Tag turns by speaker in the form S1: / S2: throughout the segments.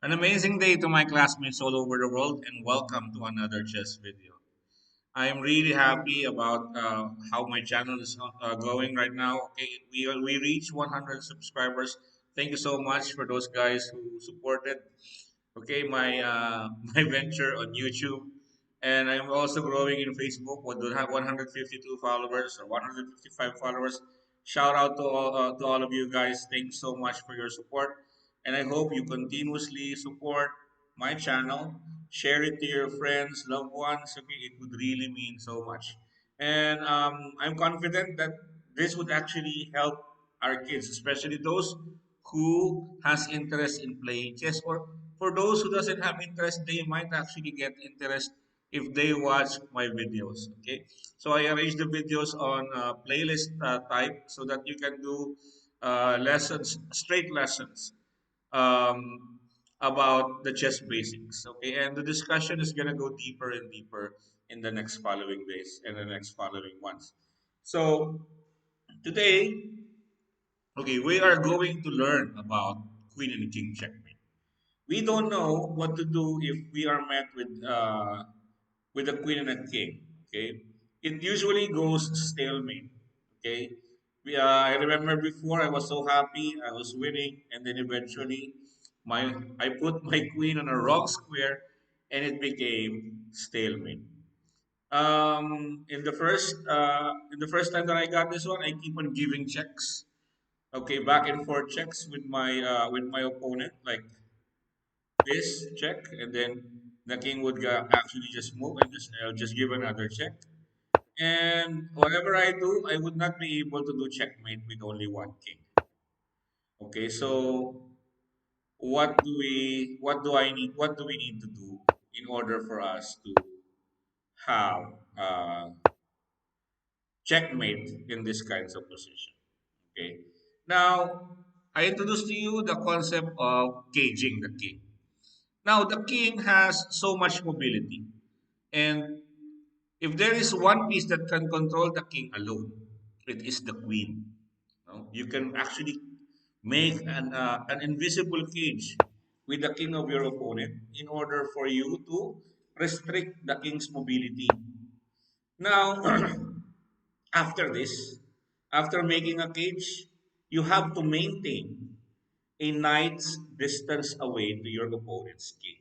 S1: An amazing day to my classmates all over the world, and welcome to another chess video. I am really happy about how my channel is going right now. Okay, we reached 100 subscribers. Thank you so much for those guys who supported. Okay, my my venture on YouTube, and I'm also growing in Facebook. We do have 152 followers or 155 followers. Shout out to all of you guys. Thanks so much for your support, and I hope you continuously support my channel. Share it to your friends, loved ones. Okay, it would really mean so much, and I'm confident that this would actually help our kids, especially those who has interest in playing chess, or for those who doesn't have interest, they might actually get interest if they watch my videos. Okay, so I arrange the videos on playlist type so that you can do lessons, straight lessons, um, about the chess basics. Okay, and the discussion is going to go deeper and deeper in the next following days and the next following months. So today, okay, we are going to learn about Queen and King checkmate. We don't know what to do if we are met with a queen and a king. Okay, it usually goes stalemate. Okay, I remember before I was so happy I was winning, and then eventually my I put my queen on a wrong square, and it became stalemate. In the first time that I got this one, I keep on giving checks. Okay, back and forth checks with my opponent, like this check, and then the king would actually just move, and just give another check. And whatever I do, I would not be able to do checkmate with only one king. Okay, so what do we need to do in order for us to have checkmate in this kinds of position? Okay. Now, I introduced to you the concept of caging the king. Now, the king has so much mobility. And if there is one piece that can control the king alone, it is the queen. No? You can actually make an invisible cage with the king of your opponent in order for you to restrict the king's mobility. Now, after this, after making a cage, you have to maintain a knight's distance away to your opponent's king.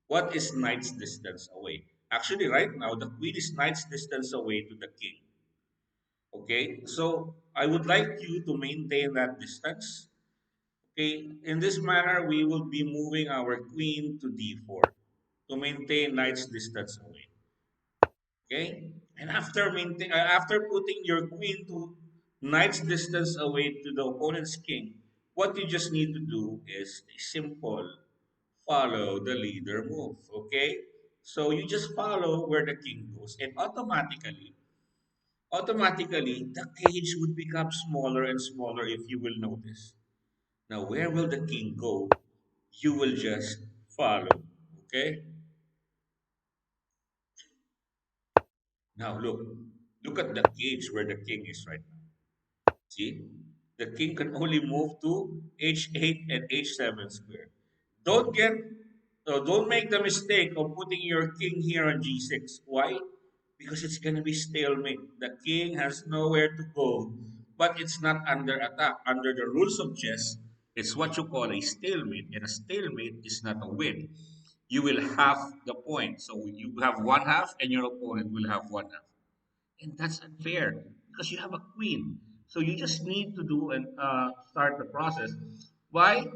S1: What is knight's distance away? Actually, right now, the queen is knight's distance away to the king. Okay, so I would like you to maintain that distance. Okay, in this manner, we will be moving our queen to d4 to maintain knight's distance away. Okay, and after putting your queen to knight's distance away to the opponent's king, what you just need to do is a simple follow the leader move. Okay, so you just follow where the king goes, and automatically the cage would become smaller and smaller if you will notice. Now, where will the king go? You will just follow. Okay, now look at the cage where the king is right now. See, the king can only move to h8 and h7 square. Don't get, don't make the mistake of putting your king here on g6. Why? Because it's gonna be stalemate. The king has nowhere to go, but it's not under attack. Under the rules of chess, it's what you call a stalemate, and a stalemate is not a win. You will have the point, so you have one half, and your opponent will have one half, and that's unfair because you have a queen. So you just need to do and start the process by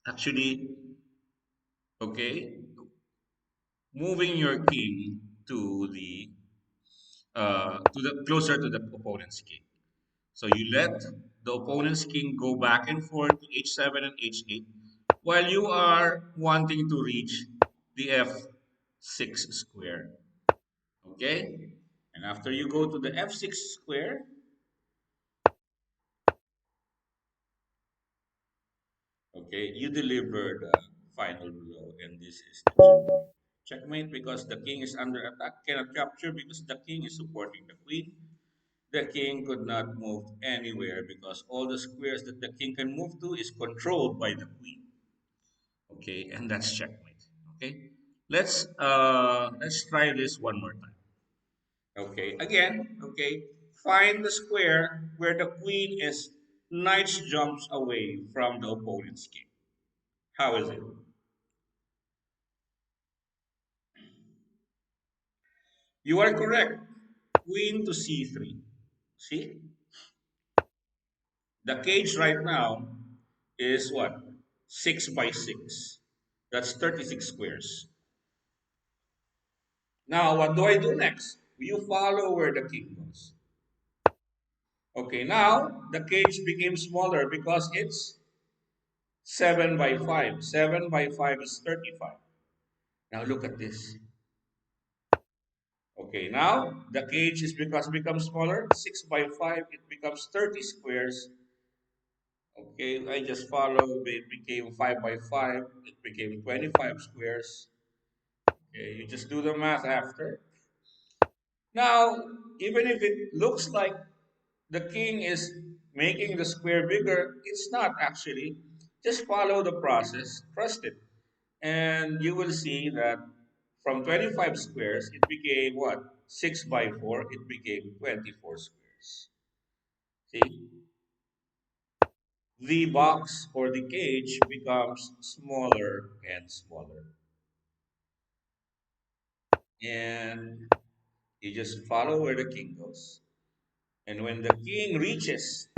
S1: actually, okay, moving your king to the closer to the opponent's king. So you let the opponent's king go back and forth to h7 and h8 while you are wanting to reach the f6 square. Okay, and after you go to the f6 square, okay, you deliver the final blow, and this is the checkmate. Checkmate because the king is under attack, cannot capture because the king is supporting the queen. The king could not move anywhere because all the squares that the king can move to is controlled by the queen. Okay, and that's checkmate. Okay, let's try this one more time. Okay, again. Okay, find the square where the queen is knights jumps away from the opponent's king. How is it? You are correct. Queen to c3. See, the cage right now is what? 6 by 6. That's 36 squares. Now, what do I do next? You follow where the king goes. Okay, now the cage became smaller because it's 7 by 5. 7 by 5 is 35. Now look at this. Okay, now the cage is because becomes smaller. 6 by 5, it becomes 30 squares. Okay, I just follow. It became 5 by 5. It became 25 squares. Okay, you just do the math after. Now, even if it looks like the king is making the square bigger, it's not actually. Just follow the process, trust it. And you will see that from 25 squares, it became what? 6 by 4, it became 24 squares. See? The box or the cage becomes smaller and smaller. And you just follow where the king goes. And when the king reaches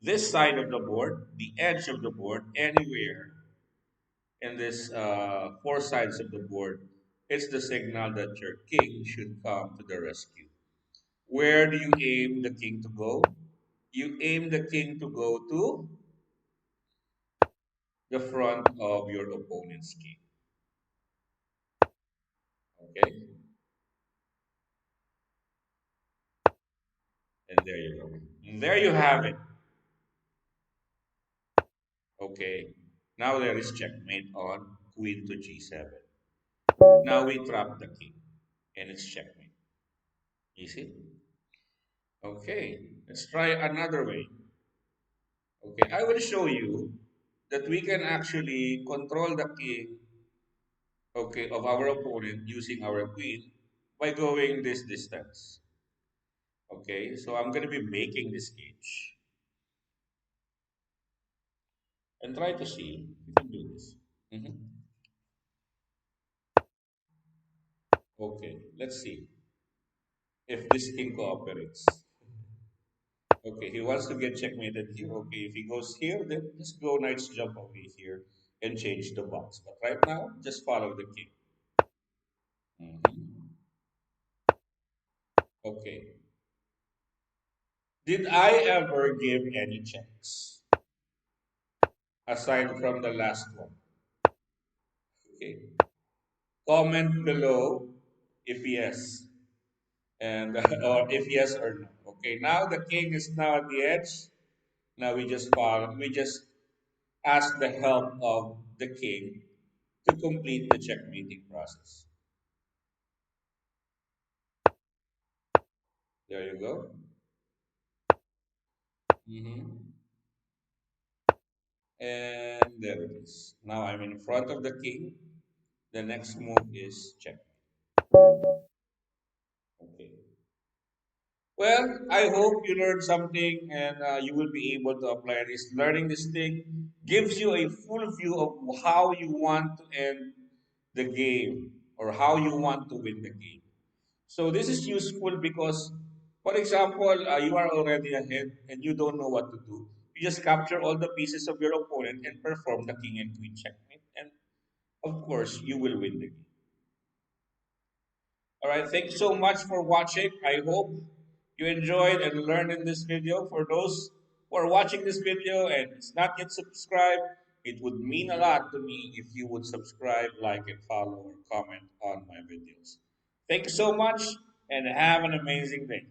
S1: this side of the board, the edge of the board, anywhere in this four sides of the board, it's the signal that your king should come to the rescue. Where do you aim the king to go? You aim the king to go to the front of your opponent's king. Okay? And there you go. And there you have it. Okay. Now there is checkmate on queen to g7. Now we trap the king. And it's checkmate. You see? Okay. Let's try another way. Okay. I will show you that we can actually control the king, okay, of our opponent using our queen by going this distance. Okay. So I'm going to be making this cage and try to see if you can do this. Mhm. Okay. Let's see if this king cooperates. Okay, he wants to get checkmated here. Okay, if he goes here, then just go knights jump away here and change the box. But right now, just follow the king. Mhm. Okay. Did I ever give any checks aside from the last one? Okay. Comment below if yes, and or if yes or no. Okay. Now the king is now at the edge. Now we just follow. We just ask the help of the king to complete the checkmating process. There you go. Hmm. And there it is. Now I'm in front of the king. The next move is check. Okay. Well, I hope you learned something and you will be able to apply this. Learning this thing gives you a full view of how you want to end the game or how you want to win the game. So this is useful because, for example, you are already ahead and you don't know what to do. You just capture all the pieces of your opponent and perform the king and queen checkmate, and of course, you will win the game. All right, thank you so much for watching. I hope you enjoyed and learned in this video. For those who are watching this video and it's not yet subscribed, it would mean a lot to me if you would subscribe, like, and follow or comment on my videos. Thank you so much and have an amazing day.